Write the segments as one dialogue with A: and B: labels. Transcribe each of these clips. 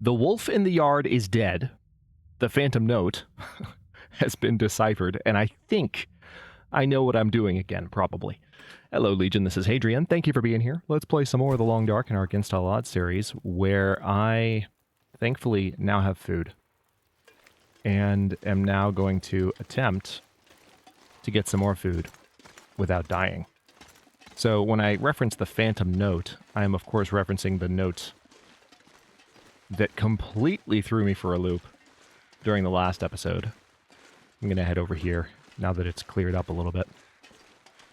A: The wolf in the yard is dead. The phantom note has been deciphered, and I think I know what I'm doing again, probably. Hello, Legion. This is Hadrian. Thank you for being here. Let's play some more of the Long Dark in our Against All Odds series, where I thankfully now have food and am now going to attempt to get some more food without dying. So when I reference the phantom note, I am of course referencing the note that completely threw me for a loop during the last episode. I'm going to head over here now that it's cleared up a little bit.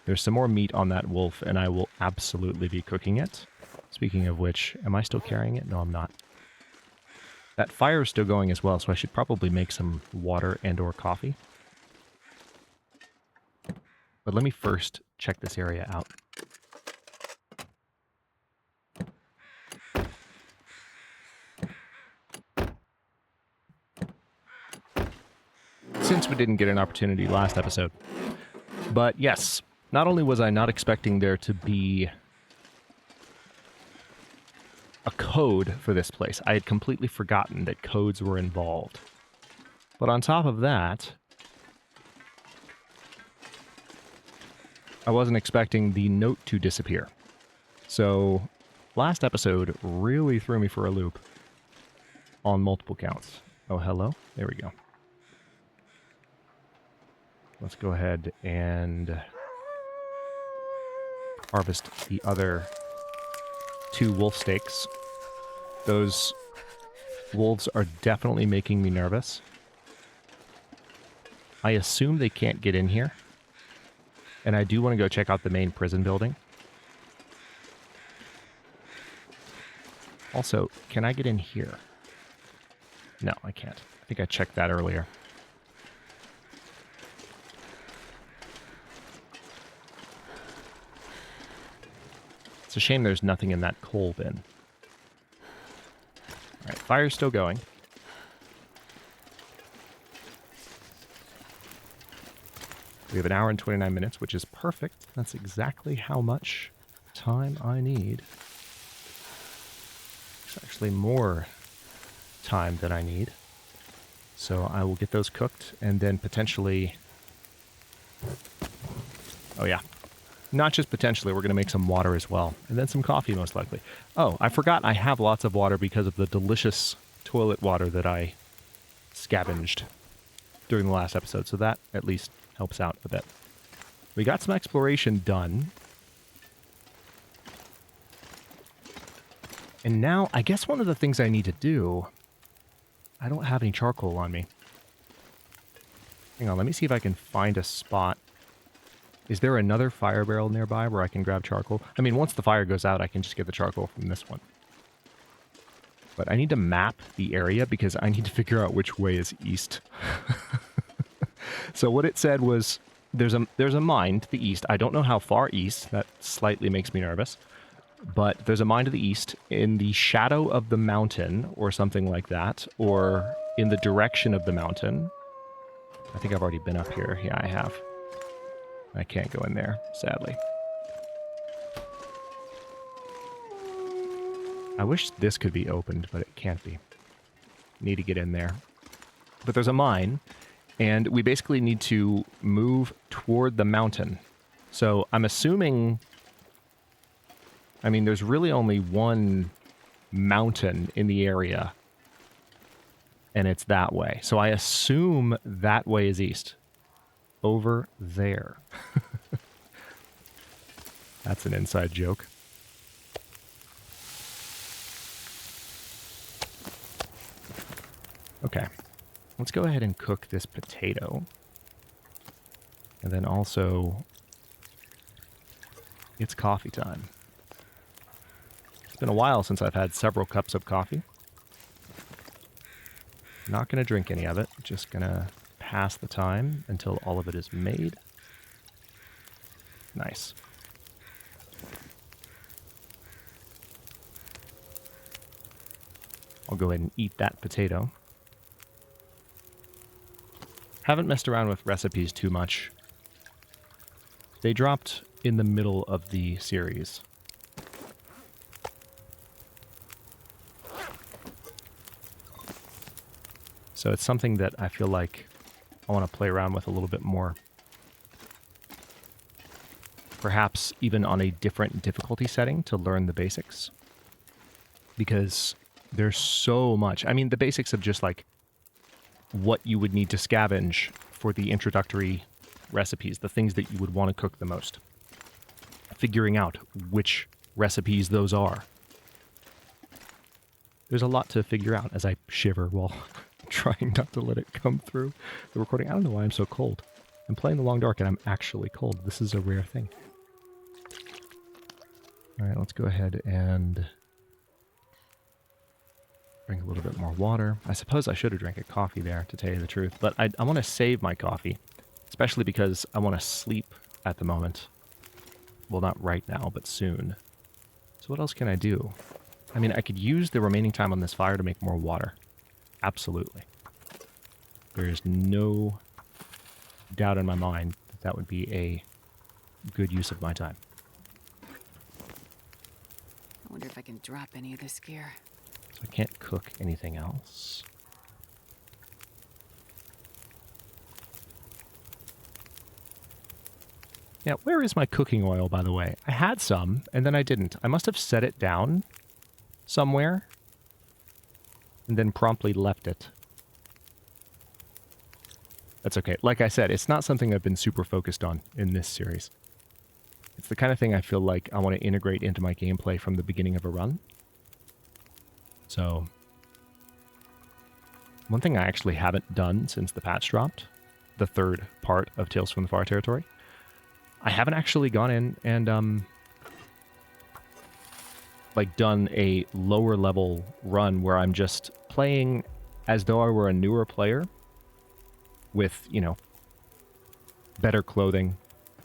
A: There's some more meat on that wolf, and I will absolutely be cooking it. Speaking of which, am I still carrying it? No, I'm not. That fire is still going as well, so I should probably make some water and or coffee. But let me first check this area out. Since we didn't get an opportunity last episode. But yes, not only was I not expecting there to be a code for this place, I had completely forgotten that codes were involved. But on top of that, I wasn't expecting the note to disappear. So last episode really threw me for a loop on multiple counts. Oh, hello? There we go. Let's go ahead and harvest the other 2 wolf steaks. Those wolves are definitely making me nervous. I assume they can't get in here. And I do want to go check out the main prison building. Also, can I get in here? No, I can't. I think I checked that earlier. It's a shame there's nothing in that coal bin. Alright, fire's still going. We have 1 hour and 29 minutes, which is perfect. That's exactly how much time I need. It's actually more time than I need. So I will get those cooked and then potentially... Oh yeah. Not just potentially, we're going to make some water as well. And then some coffee, most likely. Oh, I forgot I have lots of water because of the delicious toilet water that I scavenged during the last episode. So that, at least, helps out a bit. We got some exploration done. And now, I guess one of the things I need to do... I don't have any charcoal on me. Hang on, let me see if I can find a spot. Is there another fire barrel nearby where I can grab charcoal? I mean, once the fire goes out, I can just get the charcoal from this one. But I need to map the area because I need to figure out which way is east. So what it said was, there's a mine to the east. I don't know how far east. That slightly makes me nervous. But there's a mine to the east in the shadow of the mountain or something like that. Or in the direction of the mountain. I think I've already been up here. Yeah, I have. I can't go in there, sadly. I wish this could be opened, but it can't be. Need to get in there. But there's a mine, and we basically need to move toward the mountain. So I'm assuming... I mean, there's really only one mountain in the area, and it's that way. So I assume that way is east. Over there. That's an inside joke. Okay. Let's go ahead and cook this potato. And then also... It's coffee time. It's been a while since I've had several cups of coffee. Not going to drink any of it. Just going to... pass the time until all of it is made. Nice. I'll go ahead and eat that potato. Haven't messed around with recipes too much. They dropped in the middle of the series. So it's something that I feel like I want to play around with a little bit more. Perhaps even on a different difficulty setting to learn the basics. Because there's so much. I mean, the basics of just like what you would need to scavenge for the introductory recipes, the things that you would want to cook the most. Figuring out which recipes those are. There's a lot to figure out as I shiver while trying not to let it come through the recording. I don't know why I'm so cold. I'm playing the Long Dark and I'm actually cold. This is a rare thing. Alright, let's go ahead and drink a little bit more water. I suppose I should have drank a coffee there, to tell you the truth. But I want to save my coffee, especially because I want to sleep at the moment. Well, not right now, but soon. So what else can I do? I mean, I could use the remaining time on this fire to make more water. Absolutely. There is no doubt in my mind that that would be a good use of my time.
B: I wonder if I can drop any of this gear.
A: So I can't cook anything else. Yeah, where is my cooking oil, by the way? I had some, and then I didn't. I must have set it down somewhere, and then promptly left it. That's okay. Like I said, it's not something I've been super focused on in this series. It's the kind of thing I feel like I want to integrate into my gameplay from the beginning of a run. So, one thing I actually haven't done since the patch dropped, the third part of Tales from the Far Territory, I haven't actually gone in and, like, done a lower level run where I'm just playing as though I were a newer player with, you know, better clothing,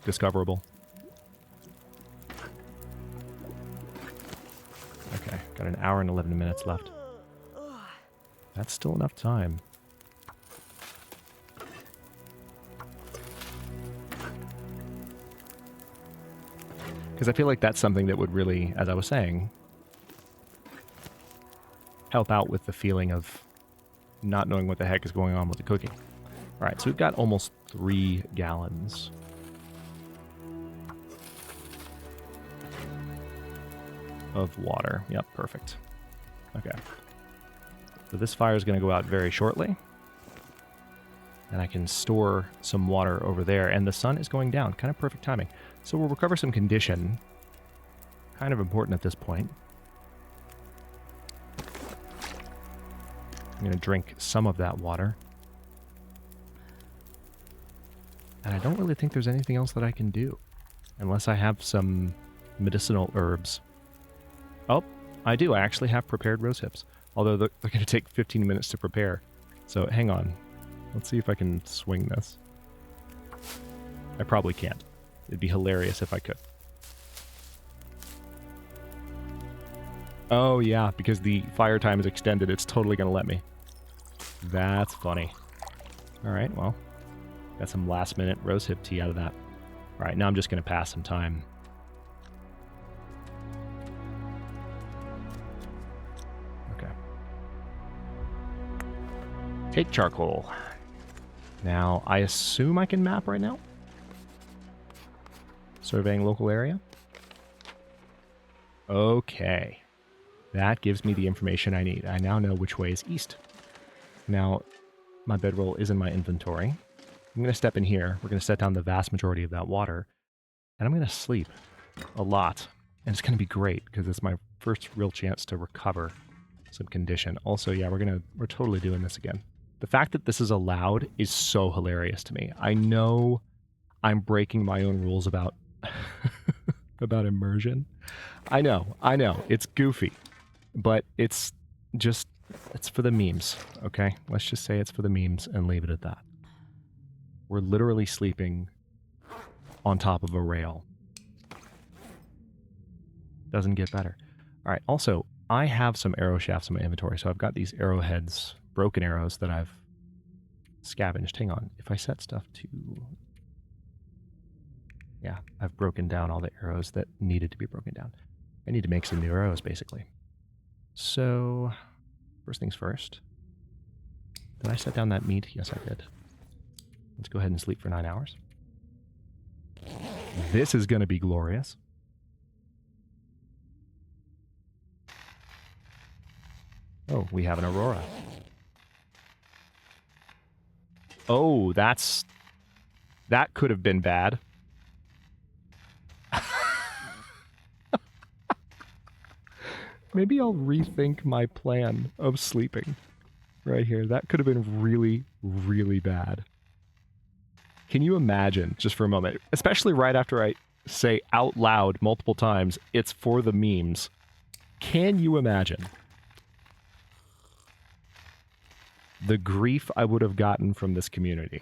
A: discoverable. Okay, got an hour and 11 minutes left. That's still enough time. Because I feel like that's something that would really, as I was saying, help out with the feeling of not knowing what the heck is going on with the cooking. Alright, so we've got almost 3 gallons. Of water. Yep, perfect. Okay. So this fire is going to go out very shortly. And I can store some water over there. And the sun is going down. Kind of perfect timing. So we'll recover some condition. Kind of important at this point. I'm going to drink some of that water. And I don't really think there's anything else that I can do. Unless I have some medicinal herbs. Oh, I do. I actually have prepared rose hips. Although they're going to take 15 minutes to prepare. So hang on. Let's see if I can swing this. I probably can't. It'd be hilarious if I could. Oh yeah, because the fire time is extended, it's totally going to let me. That's funny. Alright, well. Got some last minute rose hip tea out of that. Alright, now I'm just going to pass some time. Okay. Take charcoal. Now, I assume I can map right now? Surveying local area? Okay. That gives me the information I need. I now know which way is east. Now, my bedroll is in my inventory. I'm going to step in here. We're going to set down the vast majority of that water. And I'm going to sleep a lot. And it's going to be great because it's my first real chance to recover some condition. Also, yeah, we're totally doing this again. The fact that this is allowed is so hilarious to me. I know I'm breaking my own rules about about immersion. I know. It's goofy. But it's for the memes, okay? Let's just say it's for the memes and leave it at that. We're literally sleeping on top of a rail. Doesn't get better. All right, also, I have some arrow shafts in my inventory, so I've got these arrowheads, broken arrows that I've scavenged. Hang on, if I set stuff to... Yeah, I've broken down all the arrows that needed to be broken down. I need to make some new arrows, basically. So, first things first. Did I set down that meat? Yes, I did. Let's go ahead and sleep for 9 hours. This is going to be glorious. Oh, we have an aurora. Oh, that could have been bad. Maybe I'll rethink my plan of sleeping right here. That could have been really, really bad. Can you imagine, just for a moment, especially right after I say out loud multiple times, it's for the memes. Can you imagine the grief I would have gotten from this community?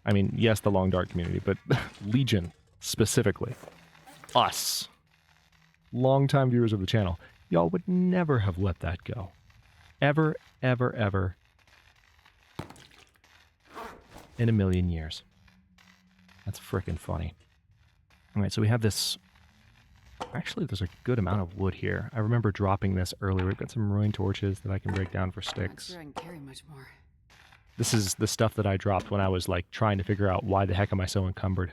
A: I mean, yes, the Long Dark community, but Legion specifically. Us. Longtime viewers of the channel. Y'all would never have let that go. Ever, ever, ever. In a million years. That's frickin' funny. Alright, so we have this... Actually, there's a good amount of wood here. I remember dropping this earlier. We've got some ruined torches that I can break down for sticks.
B: Not sure I can carry much more.
A: This is the stuff that I dropped when I was, like, trying to figure out why the heck am I so encumbered.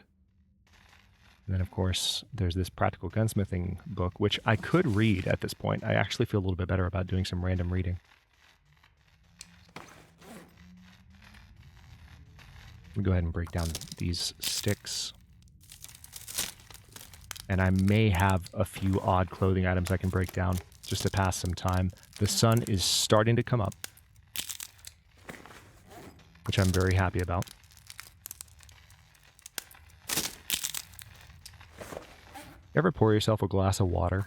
A: And then, of course, there's this practical gunsmithing book, which I could read at this point. I actually feel a little bit better about doing some random reading. We'll go ahead and break down these sticks. And I may have a few odd clothing items I can break down just to pass some time. The sun is starting to come up, which I'm very happy about. You ever pour yourself a glass of water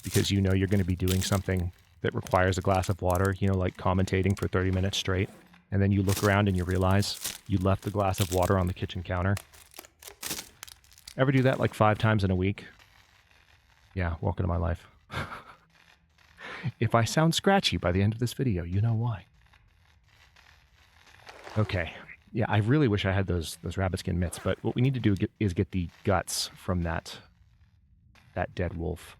A: because you know you're going to be doing something that requires a glass of water, you know, like commentating for 30 minutes straight, and then you look around and you realize you left the glass of water on the kitchen counter? Ever do that like 5 times in a week? Yeah, welcome to my life. If I sound scratchy by the end of this video, you know why. Okay. Yeah, I really wish I had those rabbit skin mitts, but what we need to do is get the guts from that dead wolf.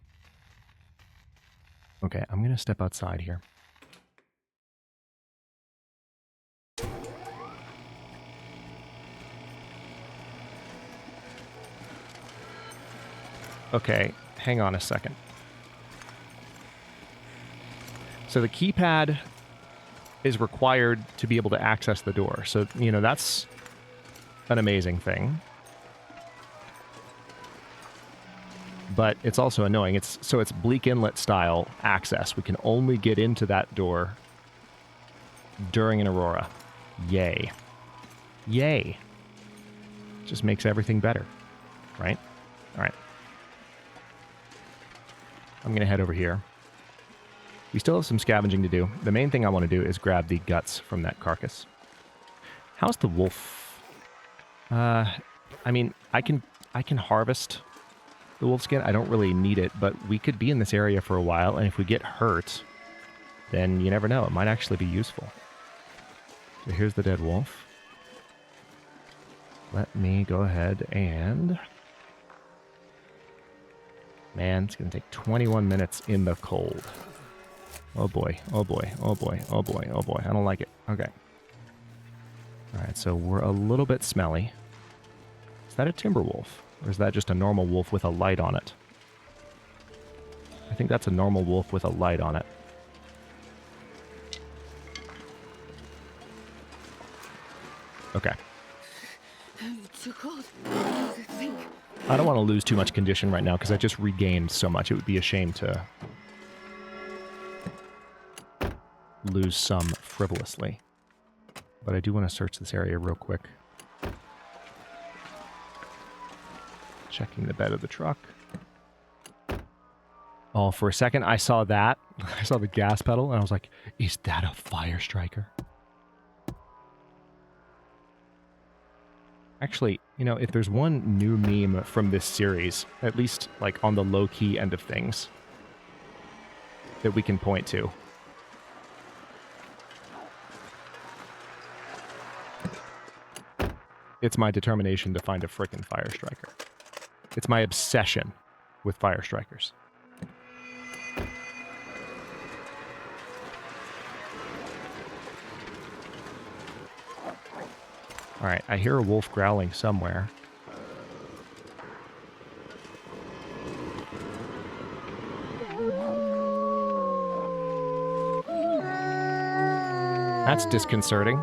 A: Okay, I'm going to step outside here. Okay, hang on a second. So the keypad is required to be able to access the door. So, you know, that's an amazing thing. But it's also annoying. It's Bleak Inlet style access. We can only get into that door during an aurora. Yay. Yay. Just makes everything better, right? All right. I'm going to head over here. We still have some scavenging to do. The main thing I want to do is grab the guts from that carcass. How's the wolf? I mean, I can harvest the wolf skin. I don't really need it, but we could be in this area for a while, and if we get hurt, then you never know. It might actually be useful. So here's the dead wolf. Let me go ahead and... Man, it's going to take 21 minutes in the cold. Oh boy, oh boy, oh boy, oh boy, oh boy. I don't like it. Okay. Alright, so we're a little bit smelly. Is that a timber wolf? Or is that just a normal wolf with a light on it? I think that's a normal wolf with a light on it. Okay.
B: It's too cold.
A: I don't want to lose too much condition right now because I just regained so much. It would be a shame to lose some frivolously. But I do want to search this area real quick. Checking the bed of the truck. Oh, for a second I saw that. I saw the gas pedal and I was like, is that a fire striker? Actually, you know, if there's one new meme from this series, at least like on the low-key end of things, that we can point to. It's my determination to find a frickin' fire striker. It's my obsession with fire strikers. Alright, I hear a wolf growling somewhere. That's disconcerting.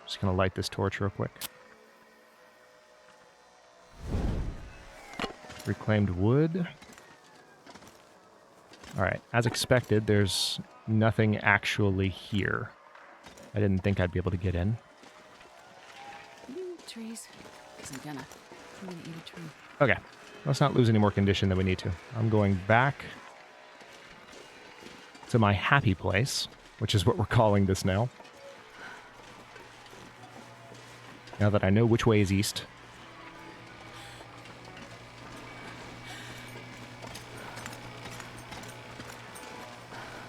A: Just gonna light this torch real quick. Reclaimed wood. Alright, as expected, there's nothing actually here. I didn't think I'd be able to get in.
B: Trees. Because I'm gonna eat a tree.
A: Okay, let's not lose any more condition than we need to. I'm going back to my happy place, which is what we're calling this now. Now that I know which way is east.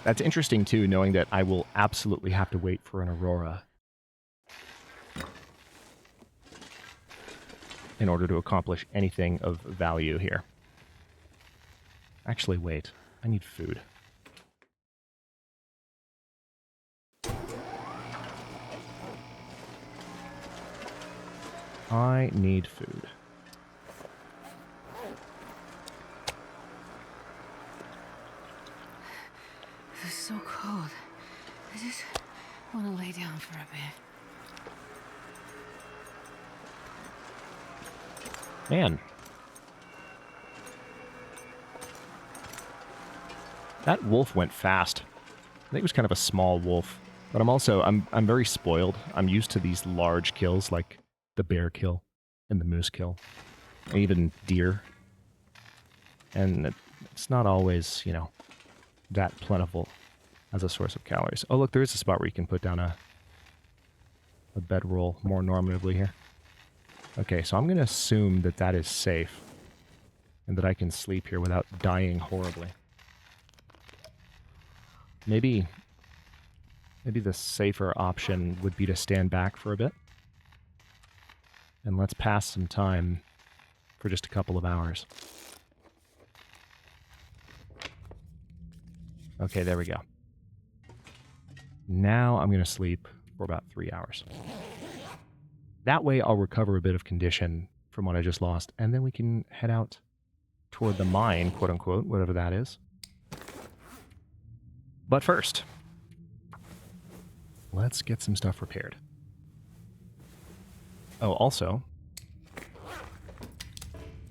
A: That's interesting, too, knowing that I will absolutely have to wait for an aurora in order to accomplish anything of value here. Actually, wait. I need food. I need food.
B: It's so cold. I just want to lay down for a bit.
A: Man. That wolf went fast. I think it was kind of a small wolf. But I'm very spoiled. I'm used to these large kills like the bear kill and the moose kill. And even deer. And it's not always, you know, that plentiful as a source of calories. Oh, look, there is a spot where you can put down a bedroll more normatively here. Okay, so I'm going to assume that that is safe and that I can sleep here without dying horribly. Maybe the safer option would be to stand back for a bit. And let's pass some time for just a couple of hours. Okay, there we go. Now I'm going to sleep for about 3 hours. That way I'll recover a bit of condition from what I just lost, and then we can head out toward the mine, quote-unquote, whatever that is. But first, let's get some stuff repaired. Oh, also,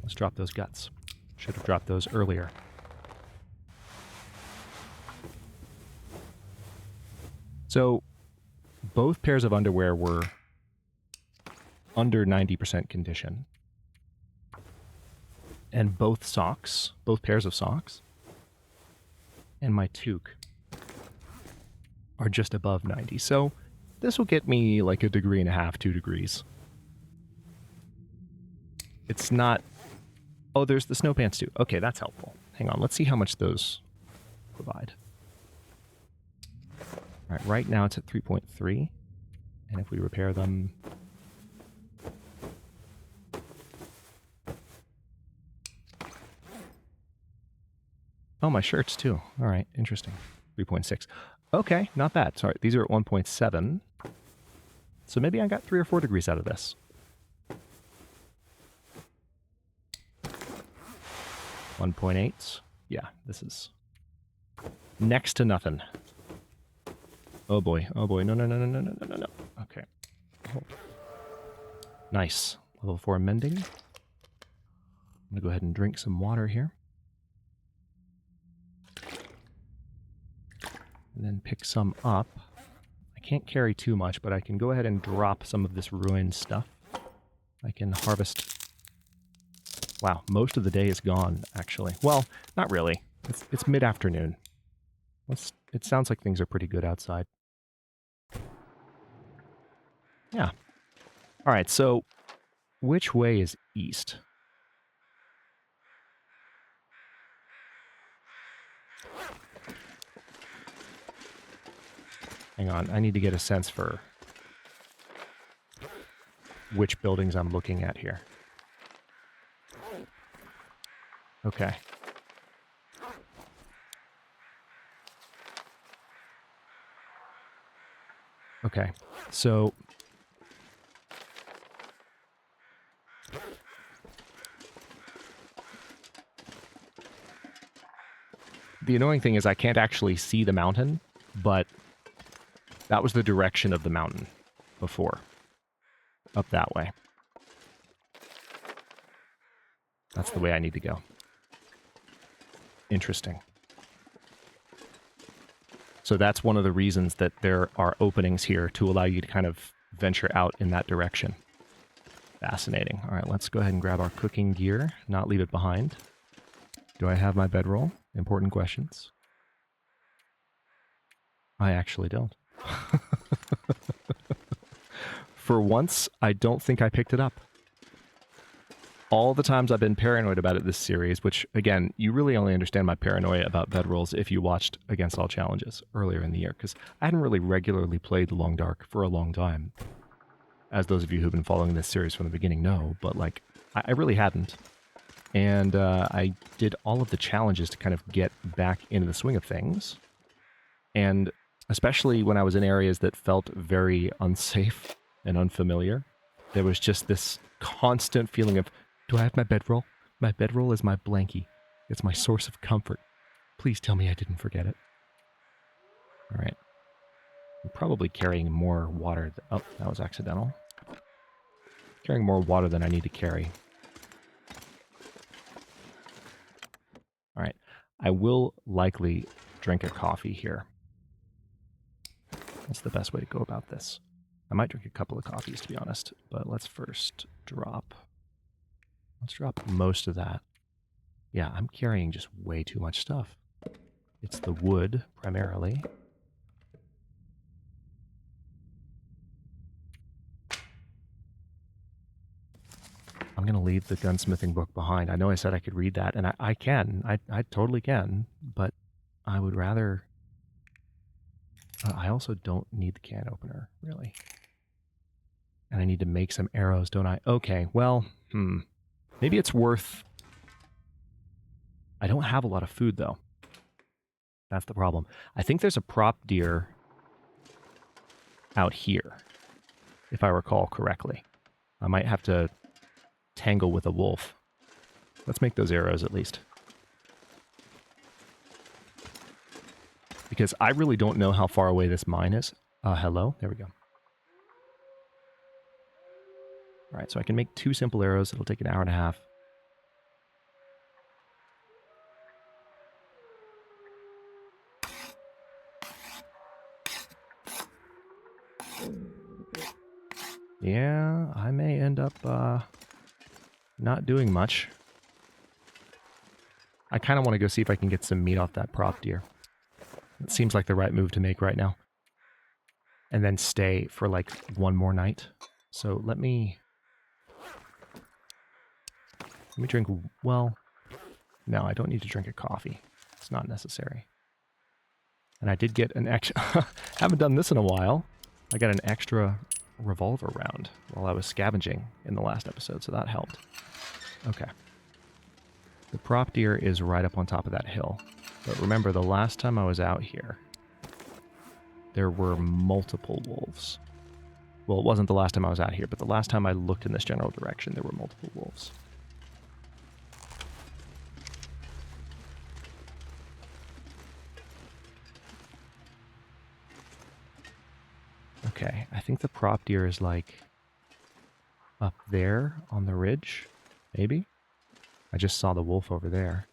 A: let's drop those guts. Should have dropped those earlier. So, both pairs of underwear were under 90% condition. And both pairs of socks, and my toque are just above 90. So, this will get me like 1.5 degrees, 2 degrees. It's not... Oh, there's the snow pants too. Okay, that's helpful. Hang on, let's see how much those provide. All right, right now it's at 3.3. And if we repair them... Oh, my shirts too. All right, interesting. 3.6. Okay, not bad. Sorry, these are at 1.7. So maybe I got 3 or 4 degrees out of this. 1.8. Yeah, this is next to nothing. Oh boy, oh boy. No, no, no, no, no, no, no, no. Okay. Oh. Nice. Level 4 mending. I'm going to go ahead and drink some water here. And then pick some up. I can't carry too much, but I can go ahead and drop some of this ruined stuff. I can harvest... Wow, most of the day is gone, actually. Well, not really. It's mid-afternoon. It sounds like things are pretty good outside. Yeah. Alright, so which way is east? Hang on, I need to get a sense for which buildings I'm looking at here. Okay. Okay, so the annoying thing is I can't actually see the mountain, but that was the direction of the mountain before. Up that way. That's the way I need to go. Interesting. So that's one of the reasons that there are openings here to allow you to kind of venture out in that direction. Fascinating. All right, let's go ahead and grab our cooking gear, not leave it behind. Do I have my bedroll? Important questions. I actually don't. For once, I don't think I picked it up. All the times I've been paranoid about it this series, which, again, you really only understand my paranoia about bedrolls if you watched Against All Challenges earlier in the year, because I hadn't really regularly played The Long Dark for a long time. As those of you who've been following this series from the beginning know, but, like, I really hadn't. And I did all of the challenges to kind of get back into the swing of things. And especially when I was in areas that felt very unsafe and unfamiliar, there was just this constant feeling of, do I have my bedroll? My bedroll is my blankie. It's my source of comfort. Please tell me I didn't forget it. All right. I'm probably carrying more water. Oh, that was accidental. Carrying more water than I need to carry. All right. I will likely drink a coffee here. That's the best way to go about this. I might drink a couple of coffees, to be honest, but let's first drop... Let's drop most of that. Yeah, I'm carrying just way too much stuff. It's the wood, primarily. I'm going to leave the gunsmithing book behind. I know I said I could read that, and I can. I totally can, but I would rather... I also don't need the can opener, really. And I need to make some arrows, don't I? Okay, well, maybe it's worth... I don't have a lot of food, though. That's the problem. I think there's a prop deer out here, if I recall correctly. I might have to tangle with a wolf. Let's make those arrows, at least. Because I really don't know how far away this mine is. Hello? There we go. Alright, so I can make 2 simple arrows. It'll take an hour and a half. Yeah, I may end up not doing much. I kind of want to go see if I can get some meat off that prop deer. It seems like the right move to make right now. And then stay for like one more night. So let me drink, well, no, I don't need to drink a coffee. It's not necessary. And I did get an extra, haven't done this in a while. I got an extra revolver round while I was scavenging in the last episode, so that helped. Okay. The prop deer is right up on top of that hill. But remember, the last time I was out here, there were multiple wolves. Well, it wasn't the last time I was out here, but the last time I looked in this general direction, there were multiple wolves. Okay, I think the prop deer is like up there on the ridge, maybe? I just saw the wolf over there.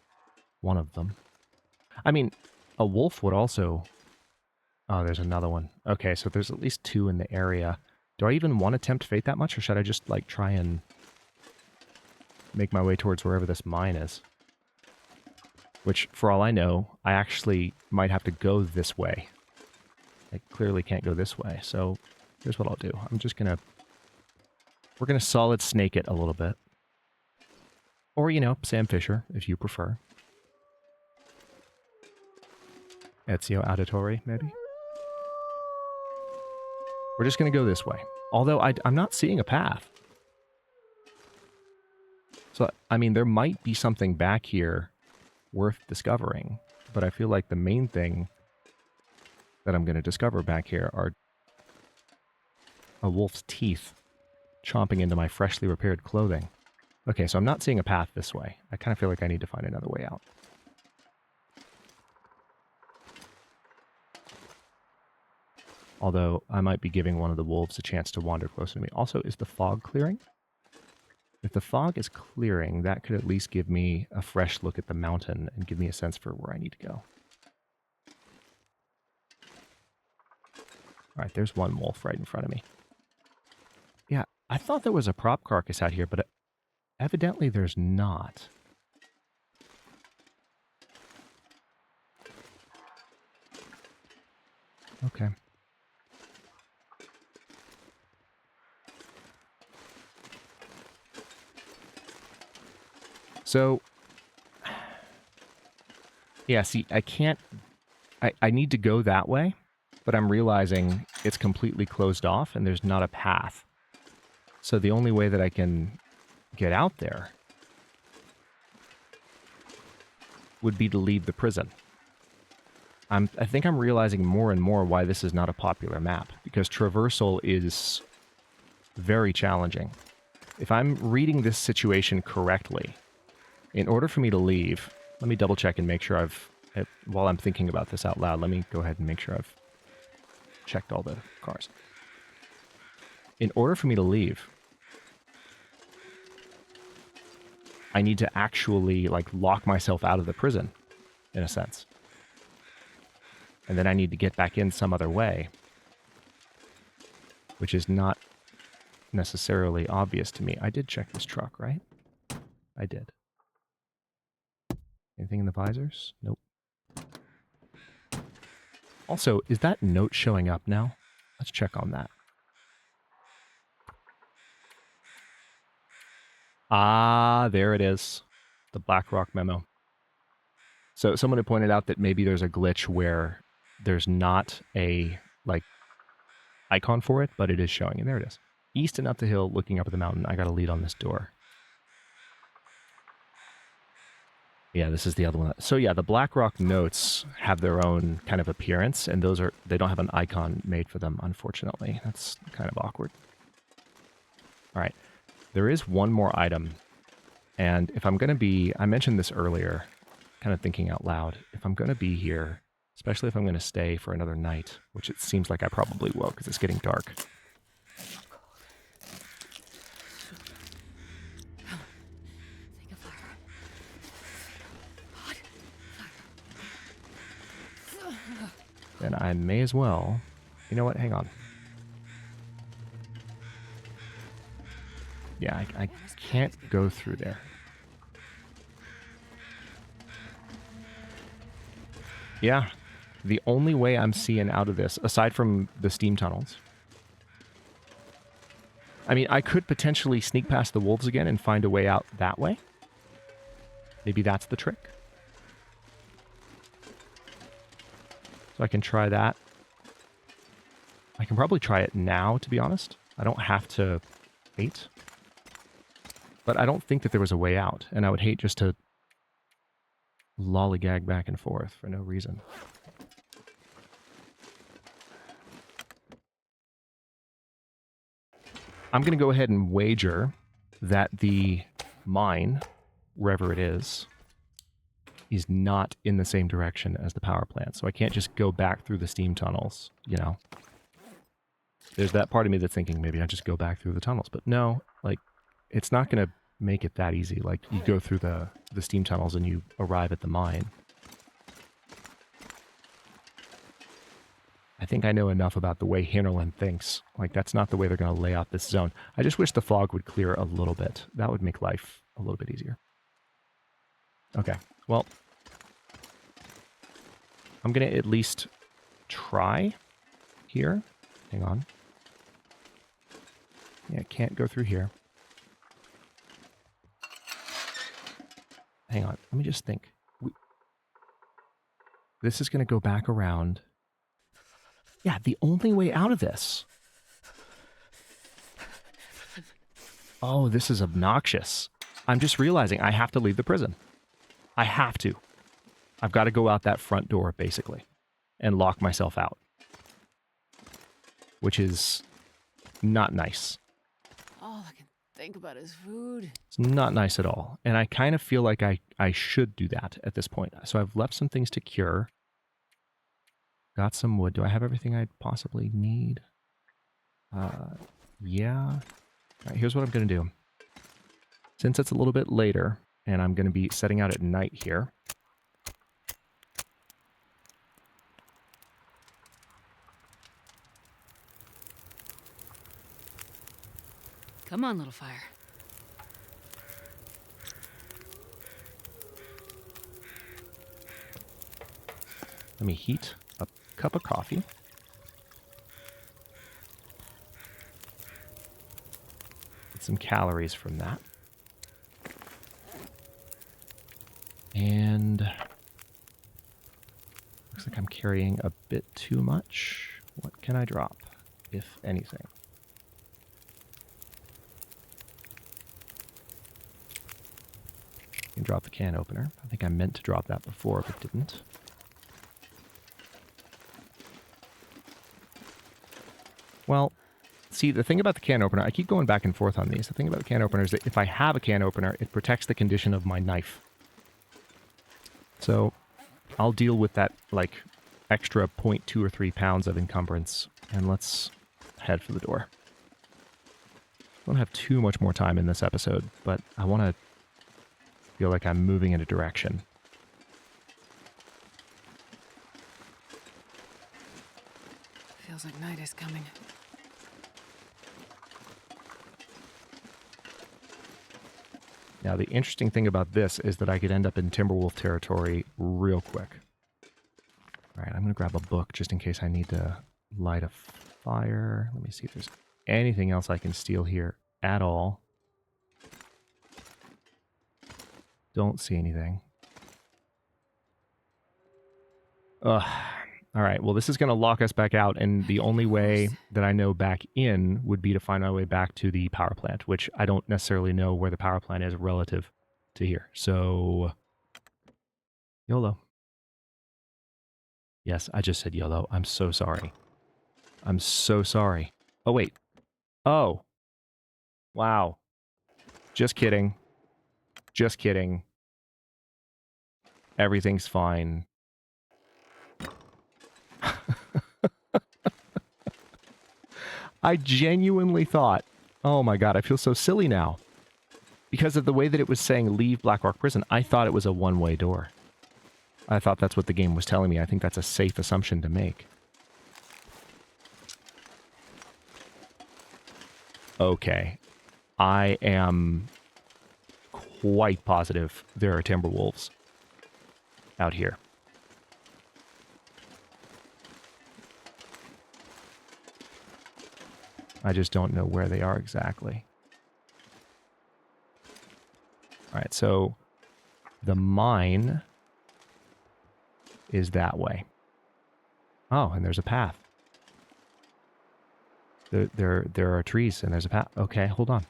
A: One of them. I mean, a wolf would also... Oh, there's another one. Okay, so there's at least 2 in the area. Do I even want to tempt fate that much, or should I just, like, try and make my way towards wherever this mine is? Which, for all I know, I actually might have to go this way. I clearly can't go this way, so here's what I'll do. I'm just gonna... We're gonna solid snake it a little bit. Or, you know, Sam Fisher, if you prefer. Ezio Auditore, maybe? We're just gonna go this way. Although I'm not seeing a path. So, I mean, there might be something back here worth discovering, but I feel like the main thing that I'm going to discover back here are a wolf's teeth chomping into my freshly repaired clothing. Okay, so I'm not seeing a path this way. I kind of feel like I need to find another way out. Although, I might be giving one of the wolves a chance to wander closer to me. Also, is the fog clearing? If the fog is clearing, that could at least give me a fresh look at the mountain and give me a sense for where I need to go. Alright, there's one wolf right in front of me. Yeah, I thought there was a prop carcass out here, but evidently there's not. Okay. So, yeah, see, I can't... I need to go that way, but I'm realizing it's completely closed off and there's not a path. So the only way that I can get out there would be to leave the prison. I think I'm realizing more and more why this is not a popular map, because traversal is very challenging. If I'm reading this situation correctly, in order for me to leave, let me double check and make sure while I'm thinking about this out loud, let me go ahead and make sure I've checked all the cars. In order for me to leave, I need to actually, like, lock myself out of the prison, in a sense. And then I need to get back in some other way, which is not necessarily obvious to me. I did check this truck, right? I did. Anything in the visors? Nope. Also, is that note showing up now? Let's check on that. Ah, there it is. The BlackRock memo. So someone had pointed out that maybe there's a glitch where there's not a, like, icon for it, but it is showing. And there it is. East and up the hill, looking up at the mountain. I got a lead on this door. Yeah, this is the other one. So yeah, the BlackRock notes have their own kind of appearance, and they don't have an icon made for them, unfortunately. That's kind of awkward. All right. There is one more item, and if I'm going to be... I mentioned this earlier, kind of thinking out loud. If I'm going to be here, especially if I'm going to stay for another night, which it seems like I probably will because it's getting dark. Then I may as well... You know what? Hang on. Yeah, I can't go through there. Yeah. The only way I'm seeing out of this, aside from the steam tunnels... I mean, I could potentially sneak past the wolves again and find a way out that way. Maybe that's the trick. So I can try that. I can probably try it now, to be honest. I don't have to wait. But I don't think that there was a way out, and I would hate just to lollygag back and forth for no reason. I'm going to go ahead and wager that the mine, wherever it is not in the same direction as the power plant. So I can't just go back through the steam tunnels, you know. There's that part of me that's thinking maybe I just go back through the tunnels. But no, like, it's not going to make it that easy. Like, you go through the steam tunnels and you arrive at the mine. I think I know enough about the way Hinterland thinks. Like, that's not the way they're going to lay out this zone. I just wish the fog would clear a little bit. That would make life a little bit easier. Okay, well, I'm going to at least try here. Hang on. Yeah, I can't go through here. Hang on, let me just think. This is going to go back around. Yeah, the only way out of this. Oh, this is obnoxious. I'm just realizing I have to leave the prison. I have to. I've got to go out that front door, basically, and lock myself out. Which is not nice.
B: All I can think about is food.
A: It's not nice at all. And I kind of feel like I should do that at this point. So I've left some things to cure. Got some wood. Do I have everything I'd possibly need? Yeah. All right, here's what I'm going to do. Since it's a little bit later, and I'm going to be setting out at night here.
B: Come on, little fire.
A: Let me heat a cup of coffee. Get some calories from that. And looks like I'm carrying a bit too much. What can I drop, if anything? I can drop the can opener. I think I meant to drop that before, but didn't. Well, see, the thing about the can opener, I keep going back and forth on these. The thing about the can opener is that if I have a can opener, it protects the condition of my knife. So I'll deal with that, like, extra 0.2 or 3 pounds of encumbrance, and let's head for the door. I don't have too much more time in this episode, but I want to feel like I'm moving in a direction.
B: Feels like night is coming.
A: Now, the interesting thing about this is that I could end up in Timberwolf territory real quick. All right, I'm going to grab a book just in case I need to light a fire. Let me see if there's anything else I can steal here at all. Don't see anything. Ugh. All right, well, this is going to lock us back out, and the only way that I know back in would be to find my way back to the power plant, which I don't necessarily know where the power plant is relative to here. So, YOLO. Yes, I just said YOLO. I'm so sorry. I'm so sorry. Oh, wait. Oh. Wow. Just kidding. Just kidding. Everything's fine. I genuinely thought, oh my god, I feel so silly now. Because of the way that it was saying leave Black Rock Prison, I thought it was a one-way door. I thought that's what the game was telling me. I think that's a safe assumption to make. Okay. I am quite positive there are Timberwolves out here. I just don't know where they are exactly. All right, so the mine is that way. Oh, and there's a path. There are trees and there's a path. Okay, hold on.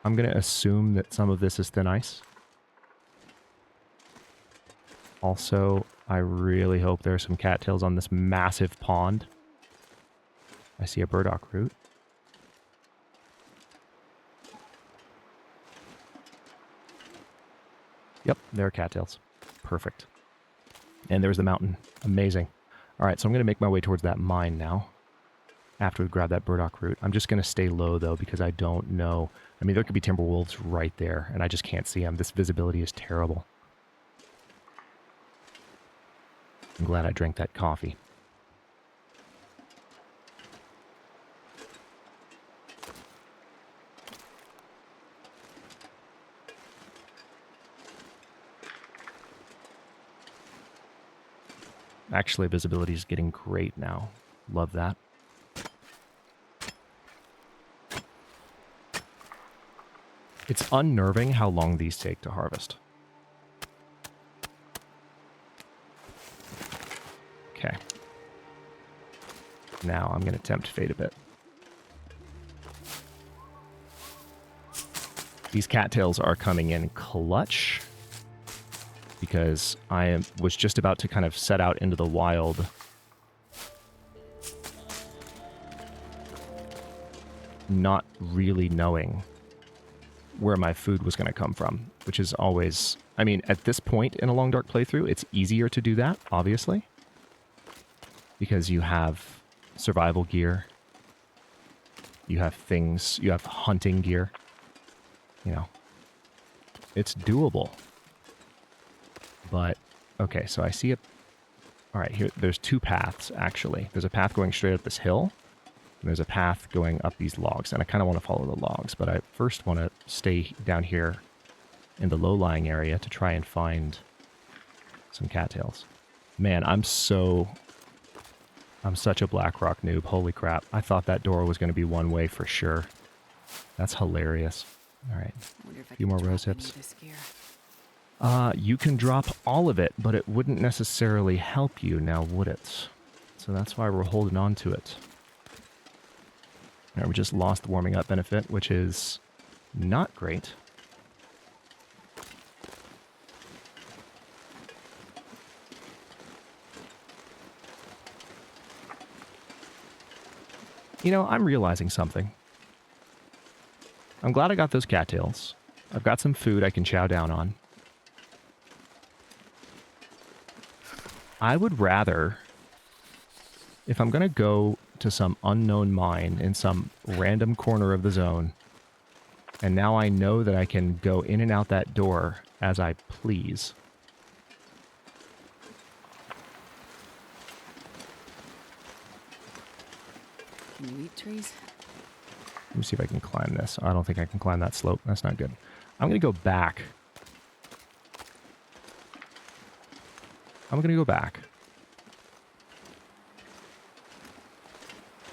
A: I'm going to assume that some of this is thin ice. Also, I really hope there are some cattails on this massive pond. I see a burdock root. Yep, there are cattails. Perfect. And there's the mountain. Amazing. All right, so I'm going to make my way towards that mine now. After we grab that burdock root. I'm just going to stay low, though, because I don't know. I mean, there could be Timberwolves right there, and I just can't see them. This visibility is terrible. I'm glad I drank that coffee. Actually, visibility is getting great now. Love that. It's unnerving how long these take to harvest. Okay. Now I'm going to tempt fate a bit. These cattails are coming in clutch because was just about to kind of set out into the wild. Not really knowing where my food was going to come from, which is always... I mean, at this point in a Long Dark playthrough, it's easier to do that, obviously. Because you have survival gear. You have things, you have hunting gear. You know, it's doable. But, okay, so I see it. All right, here, there's two paths, actually. There's a path going straight up this hill, and there's a path going up these logs, and I kind of want to follow the logs, but I first want to stay down here in the low-lying area to try and find some cattails. Man, I'm such a Blackrock noob. Holy crap. I thought that door was going to be one way for sure. That's hilarious. All right. A few more rose hips. You can drop all of it, but it wouldn't necessarily help you now, would it? So that's why we're holding on to it. All right, we just lost the warming up benefit, which is not great. You know, I'm realizing something. I'm glad I got those cattails. I've got some food I can chow down on. I would rather, if I'm going to go to some unknown mine in some random corner of the zone, and now I know that I can go in and out that door as I please.
B: Can you eat trees?
A: Let me see if I can climb this. I don't think I can climb that slope. That's not good. I'm going to go back. I'm going to go back.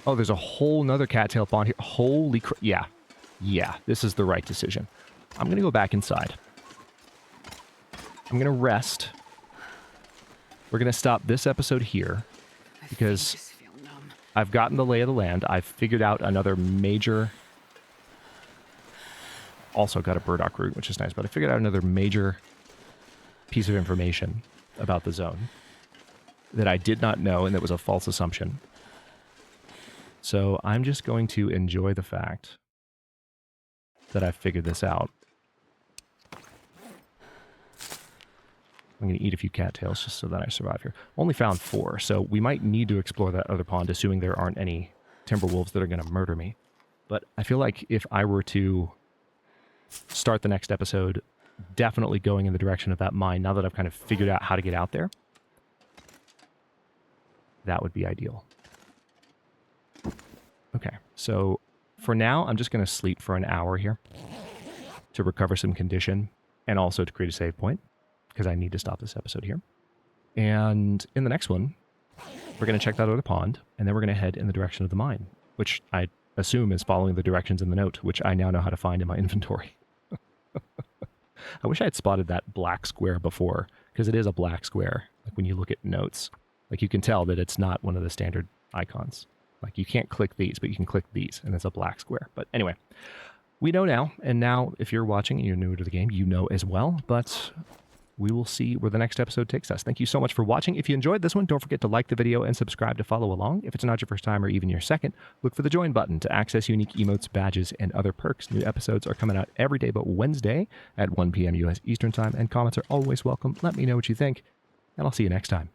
A: Oh, there's a whole nother cattail pond here. Holy crap. Yeah. Yeah, this is the right decision. I'm going to go back inside. I'm going to rest. We're going to stop this episode here because I've gotten the lay of the land. I've figured out another major... Also got a burdock root, which is nice, but I figured out another major piece of information about the zone that I did not know, and that was a false assumption. So I'm just going to enjoy the fact that I've figured this out. I'm going to eat a few cattails just so that I survive here. Only found 4, so we might need to explore that other pond, assuming there aren't any timber wolves that are going to murder me. But I feel like if I were to start the next episode definitely going in the direction of that mine, now that I've kind of figured out how to get out there, that would be ideal. Okay, so for now, I'm just going to sleep for an hour here to recover some condition and also to create a save point, because I need to stop this episode here. And in the next one, we're going to check that other pond, and then we're going to head in the direction of the mine, which I assume is following the directions in the note, which I now know how to find in my inventory. I wish I had spotted that black square before, because it is a black square. Like when you look at notes, like you can tell that it's not one of the standard icons. Like you can't click these, but you can click these, and it's a black square. But anyway, we know now, and now if you're watching and you're new to the game, you know as well, but we will see where the next episode takes us. Thank you so much for watching. If you enjoyed this one, don't forget to like the video and subscribe to follow along. If it's not your first time or even your second, look for the join button to access unique emotes, badges, and other perks. New episodes are coming out every day but Wednesday at 1 p.m. U.S. Eastern Time, and comments are always welcome. Let me know what you think, and I'll see you next time.